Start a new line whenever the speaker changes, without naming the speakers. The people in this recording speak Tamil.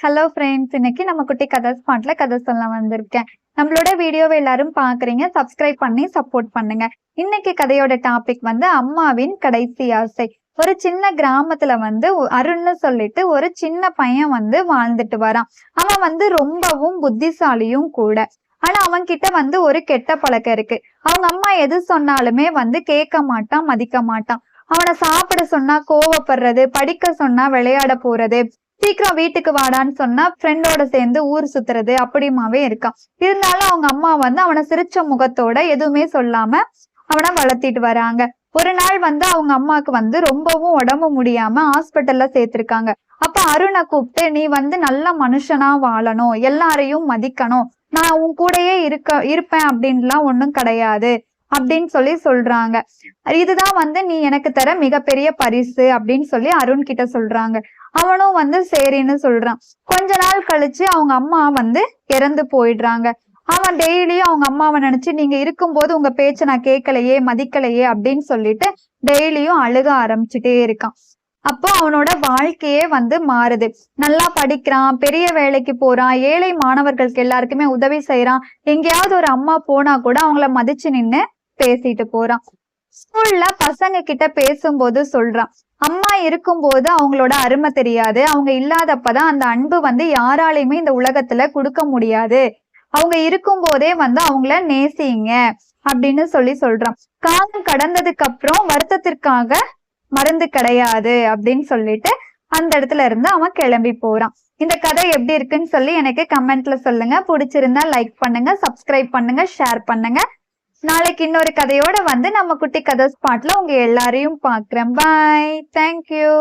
ஹலோ ஃப்ரெண்ட்ஸ், இன்னைக்கு நம்ம குட்டி கதை ஸ்பாட்ல கதை சொல்ல வந்திருக்கேன். நம்மளோட வீடியோவை எல்லாரும் பாக்குறீங்க, சப்ஸ்கிரைப் பண்ணி சப்போர்ட் பண்ணுங்க. இன்னைக்கு கதையோட டாபிக் வந்து அம்மாவின் கடைசி ஆசை. ஒரு சின்ன கிராமத்துல வந்து அருண்னு சொல்லிட்டு ஒரு சின்ன பையன் வந்து வாழ்ந்துட்டு வரான். அவன் வந்து ரொம்பவும் புத்திசாலியும் கூட. ஆனா அவன் கிட்ட வந்து ஒரு கெட்ட பழக்கம் இருக்கு. அவங்க அம்மா எது சொன்னாலுமே வந்து கேட்க மாட்டான், மதிக்க மாட்டான். அவனை சாப்பிட சொன்னா கோவப்படுறது, படிக்க சொன்னா விளையாட போறது, சீக்கிரம் வீட்டுக்கு வாடான்னு சொன்னா ஃப்ரெண்டோட சேர்ந்து ஊர் சுத்துறது அப்படியுமாவே இருக்கான். இருந்தாலும் அவங்க அம்மா வந்து அவனை சிரிச்ச முகத்தோட எதுவுமே சொல்லாம அவனை வளர்த்திட்டு வராங்க. ஒரு நாள் வந்து அவங்க அம்மாவுக்கு வந்து ரொம்பவும் உடம்பு முடியாம ஹாஸ்பிட்டல்ல சேர்த்திருக்காங்க. அப்ப அருணை கூப்பிட்டு, நீ வந்து நல்ல மனுஷனா வாழணும், எல்லாரையும் மதிக்கணும், நான் உன் கூடயே இருப்பேன் அப்படின்லாம் ஒண்ணும் கிடையாது அப்படின்னு சொல்றாங்க. இதுதான் வந்து நீ எனக்கு தர மிகப்பெரிய பரிசு அப்படின்னு சொல்லி அருண் கிட்ட சொல்றாங்க. அவனும் வந்து சரின்னு சொல்றான். கொஞ்ச நாள் கழிச்சு அவங்க அம்மா வந்து இறந்து போயிடுறாங்க. அவன் டெய்லியும் அவங்க அம்மாவை நினைச்சு, நீங்க இருக்கும்போது உங்க பேச்ச நான் கேட்கலையே, மதிக்கலையே அப்படின்னு சொல்லிட்டு டெய்லியும் அழுக ஆரம்பிச்சுட்டே இருக்கான். அப்போ அவனோட வாழ்க்கையே வந்து மாறுது. நல்லா படிக்கிறான், பெரிய வேலைக்கு போறான், ஏழை மாணவர்களுக்கு எல்லாருக்குமே உதவி செய்யறான். எங்கேயாவது ஒரு அம்மா போனா கூட அவங்கள மதிச்சு நின்னு பேசிட்டு போறான். ஸ்கூல்ல பசங்க கிட்ட பேசும்போது சொல்றான், அம்மா இருக்கும்போது அவங்களோட அருமை தெரியாது, அவங்க இல்லாதப்பதான் அந்த அன்பு வந்து யாராலையுமே இந்த உலகத்துல கொடுக்க முடியாது, அவங்க இருக்கும் போதே வந்து அவங்கள நேசிங்க அப்படின்னு சொல்றான். காலம் கடந்ததுக்கு அப்புறம் வருத்தத்திற்காக மருந்து கிடையாது அப்படின்னு சொல்லிட்டு அந்த இடத்துல இருந்து அவன் கிளம்பி போறான். இந்த கதை எப்படி இருக்குன்னு சொல்லி எனக்கு கமெண்ட்ல சொல்லுங்க. பிடிச்சிருந்தா லைக் பண்ணுங்க, சப்ஸ்கிரைப் பண்ணுங்க, ஷேர் பண்ணுங்க. நாளைக்கு இன்னொரு கதையோட வந்து நம்ம குட்டி கதை ஸ்பாட்ல உங்க எல்லாரையும் பாக்குறேன். பாய், தேங்க்யூ.